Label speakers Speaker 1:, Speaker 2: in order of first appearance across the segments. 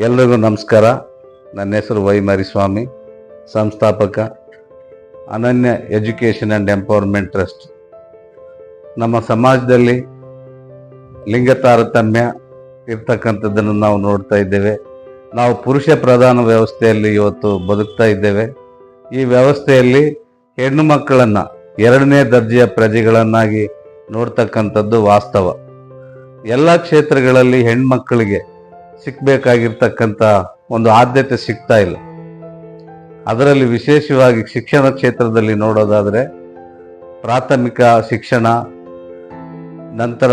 Speaker 1: ಎಲ್ರಿಗೂ ನಮಸ್ಕಾರ. ನನ್ನ ಹೆಸರು ವೈ ಮರಿಸ್ವಾಮಿ, ಸಂಸ್ಥಾಪಕ ಅನನ್ಯ ಎಜುಕೇಷನ್ ಆ್ಯಂಡ್ ಎಂಪವರ್ಮೆಂಟ್ ಟ್ರಸ್ಟ್. ನಮ್ಮ ಸಮಾಜದಲ್ಲಿ ಲಿಂಗ ತಾರತಮ್ಯ ಇರ್ತಕ್ಕಂಥದ್ದನ್ನು ನಾವು ನೋಡ್ತಾ ಇದ್ದೇವೆ. ನಾವು ಪುರುಷ ಪ್ರಧಾನ ವ್ಯವಸ್ಥೆಯಲ್ಲಿ ಇವತ್ತು ಬದುಕ್ತಾ ಇದ್ದೇವೆ. ಈ ವ್ಯವಸ್ಥೆಯಲ್ಲಿ ಹೆಣ್ಣು ಮಕ್ಕಳನ್ನು ಎರಡನೇ ದರ್ಜೆಯ ಪ್ರಜೆಗಳನ್ನಾಗಿ ನೋಡ್ತಕ್ಕಂಥದ್ದು ವಾಸ್ತವ. ಎಲ್ಲ ಕ್ಷೇತ್ರಗಳಲ್ಲಿ ಹೆಣ್ಮಕ್ಕಳಿಗೆ ಸಿಕ್ಕಬೇಕಾಗಿರ್ತಕ್ಕಂಥ ಒಂದು ಆದ್ಯತೆ ಸಿಗ್ತಾ ಇಲ್ಲ. ಅದರಲ್ಲಿ ವಿಶೇಷವಾಗಿ ಶಿಕ್ಷಣ ಕ್ಷೇತ್ರದಲ್ಲಿ ನೋಡೋದಾದರೆ ಪ್ರಾಥಮಿಕ ಶಿಕ್ಷಣ, ನಂತರ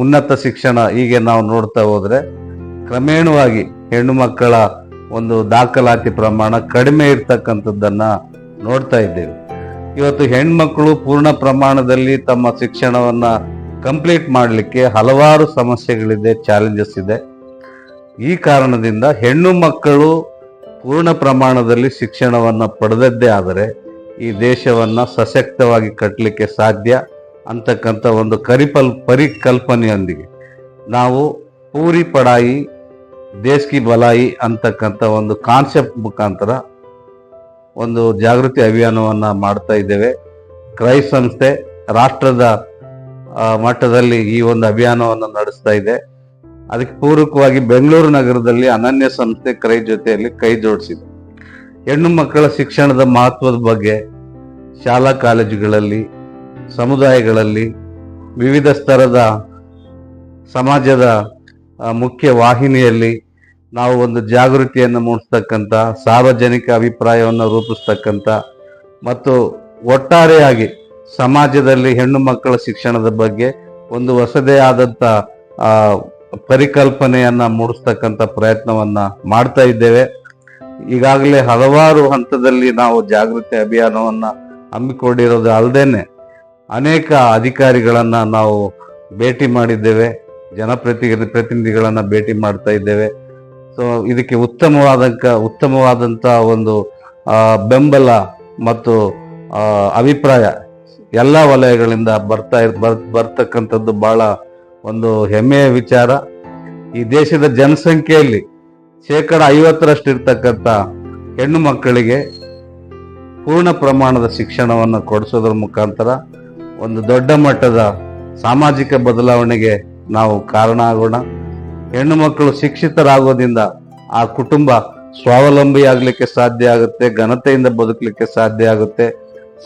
Speaker 1: ಉನ್ನತ ಶಿಕ್ಷಣ, ಹೀಗೆ ನಾವು ನೋಡ್ತಾ ಹೋದರೆ ಕ್ರಮೇಣವಾಗಿ ಹೆಣ್ಣು ಮಕ್ಕಳ ಒಂದು ದಾಖಲಾತಿ ಪ್ರಮಾಣ ಕಡಿಮೆ ಇರ್ತಕ್ಕಂಥದ್ದನ್ನು ನೋಡ್ತಾ ಇದ್ದೇವೆ. ಇವತ್ತು ಹೆಣ್ಮಕ್ಕಳು ಪೂರ್ಣ ಪ್ರಮಾಣದಲ್ಲಿ ತಮ್ಮ ಶಿಕ್ಷಣವನ್ನು ಕಂಪ್ಲೀಟ್ ಮಾಡಲಿಕ್ಕೆ ಹಲವಾರು ಸಮಸ್ಯೆಗಳಿದೆ, ಚಾಲೆಂಜಸ್ ಇದೆ. ಈ ಕಾರಣದಿಂದ ಹೆಣ್ಣು ಮಕ್ಕಳು ಪೂರ್ಣ ಪ್ರಮಾಣದಲ್ಲಿ ಶಿಕ್ಷಣವನ್ನು ಪಡೆದದ್ದೇ ಆದರೆ ಈ ದೇಶವನ್ನು ಸಶಕ್ತವಾಗಿ ಕಟ್ಟಲಿಕ್ಕೆ ಸಾಧ್ಯ ಅಂತಕ್ಕಂಥ ಒಂದು ಪರಿಕಲ್ಪನೆಯೊಂದಿಗೆ ನಾವು ಪೂರಿ ಪಡಾಯಿ ದೇಶ್ ಕಿ ಬಲಾಯಿ ಅಂತಕ್ಕಂಥ ಒಂದು ಕಾನ್ಸೆಪ್ಟ್ ಮುಖಾಂತರ ಒಂದು ಜಾಗೃತಿ ಅಭಿಯಾನವನ್ನು ಮಾಡ್ತಾ ಇದ್ದೇವೆ. ಕ್ರೈ ಸಂಸ್ಥೆ ರಾಷ್ಟ್ರದ ಮಟ್ಟದಲ್ಲಿ ಈ ಒಂದು ಅಭಿಯಾನವನ್ನು ನಡೆಸ್ತಾ ಇದೆ. ಅದಕ್ಕೆ ಪೂರಕವಾಗಿ ಬೆಂಗಳೂರು ನಗರದಲ್ಲಿ ಅನನ್ಯ ಸಂಸ್ಥೆ ಕ್ರೈ ಜೊತೆಯಲ್ಲಿ ಕೈ ಜೋಡಿಸಿದೆ. ಹೆಣ್ಣು ಮಕ್ಕಳ ಶಿಕ್ಷಣದ ಮಹತ್ವದ ಬಗ್ಗೆ ಶಾಲಾ ಕಾಲೇಜುಗಳಲ್ಲಿ, ಸಮುದಾಯಗಳಲ್ಲಿ, ವಿವಿಧ ಸ್ತರದ ಸಮಾಜದ ಮುಖ್ಯ ವಾಹಿನಿಯಲ್ಲಿ ನಾವು ಒಂದು ಜಾಗೃತಿಯನ್ನು ಮೂಡಿಸ್ತಕ್ಕಂಥ, ಸಾರ್ವಜನಿಕ ಅಭಿಪ್ರಾಯವನ್ನು ರೂಪಿಸ್ತಕ್ಕಂಥ ಮತ್ತು ಒಟ್ಟಾರೆಯಾಗಿ ಸಮಾಜದಲ್ಲಿ ಹೆಣ್ಣು ಮಕ್ಕಳ ಶಿಕ್ಷಣದ ಬಗ್ಗೆ ಒಂದು ಹೊಸದೇ ಆದಂಥ ಪರಿಕಲ್ಪನೆಯನ್ನ ಮೂಡಿಸ್ತಕ್ಕಂಥ ಪ್ರಯತ್ನವನ್ನ ಮಾಡ್ತಾ ಇದ್ದೇವೆ. ಈಗಾಗಲೇ ಹಲವಾರು ಹಂತದಲ್ಲಿ ನಾವು ಜಾಗೃತಿ ಅಭಿಯಾನವನ್ನ ಹಮ್ಮಿಕೊಂಡಿರೋದು ಅಲ್ಲದೇನೆ ಅನೇಕ ಅಧಿಕಾರಿಗಳನ್ನ ನಾವು ಭೇಟಿ ಮಾಡಿದ್ದೇವೆ, ಜನಪ್ರತಿನಿಧಿಗಳನ್ನ ಭೇಟಿ ಮಾಡ್ತಾ ಇದ್ದೇವೆ. ಸೊ ಇದಕ್ಕೆ ಉತ್ತಮವಾದಂಥ ಒಂದು ಬೆಂಬಲ ಮತ್ತು ಅಭಿಪ್ರಾಯ ಎಲ್ಲ ವಲಯಗಳಿಂದ ಬರ್ತಕ್ಕಂಥದ್ದು ಬಹಳ ಒಂದು ಹೆಮ್ಮೆಯ ವಿಚಾರ. ಈ ದೇಶದ ಜನಸಂಖ್ಯೆಯಲ್ಲಿ 50% ಇರ್ತಕ್ಕಂಥ ಹೆಣ್ಣು ಮಕ್ಕಳಿಗೆ ಪೂರ್ಣ ಪ್ರಮಾಣದ ಶಿಕ್ಷಣವನ್ನು ಕೊಡಿಸೋದ್ರ ಮುಖಾಂತರ ಒಂದು ದೊಡ್ಡ ಮಟ್ಟದ ಸಾಮಾಜಿಕ ಬದಲಾವಣೆಗೆ ನಾವು ಕಾರಣ ಆಗೋಣ. ಹೆಣ್ಣು ಮಕ್ಕಳು ಶಿಕ್ಷಿತರಾಗೋದ್ರಿಂದ ಆ ಕುಟುಂಬ ಸ್ವಾವಲಂಬಿ ಆಗ್ಲಿಕ್ಕೆ ಸಾಧ್ಯ ಆಗುತ್ತೆ, ಘನತೆಯಿಂದ ಬದುಕಲಿಕ್ಕೆ ಸಾಧ್ಯ ಆಗುತ್ತೆ,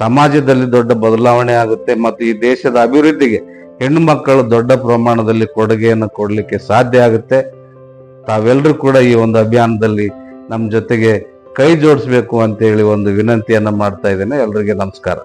Speaker 1: ಸಮಾಜದಲ್ಲಿ ದೊಡ್ಡ ಬದಲಾವಣೆ ಆಗುತ್ತೆ ಮತ್ತು ಈ ದೇಶದ ಅಭಿವೃದ್ಧಿಗೆ ಹೆಣ್ಣು ಮಕ್ಕಳು ದೊಡ್ಡ ಪ್ರಮಾಣದಲ್ಲಿ ಕೊಡುಗೆಯನ್ನು ಕೊಡಲಿಕ್ಕೆ ಸಾಧ್ಯ ಆಗುತ್ತೆ. ತಾವೆಲ್ಲರೂ ಕೂಡ ಈ ಒಂದು ಅಭಿಯಾನದಲ್ಲಿ ನಮ್ಮ ಜೊತೆಗೆ ಕೈ ಜೋಡಿಸ್ಬೇಕು ಅಂತೇಳಿ ಒಂದು ವಿನಂತಿಯನ್ನು ಮಾಡ್ತಾ ಇದ್ದೇನೆ. ಎಲ್ರಿಗೆ ನಮಸ್ಕಾರ.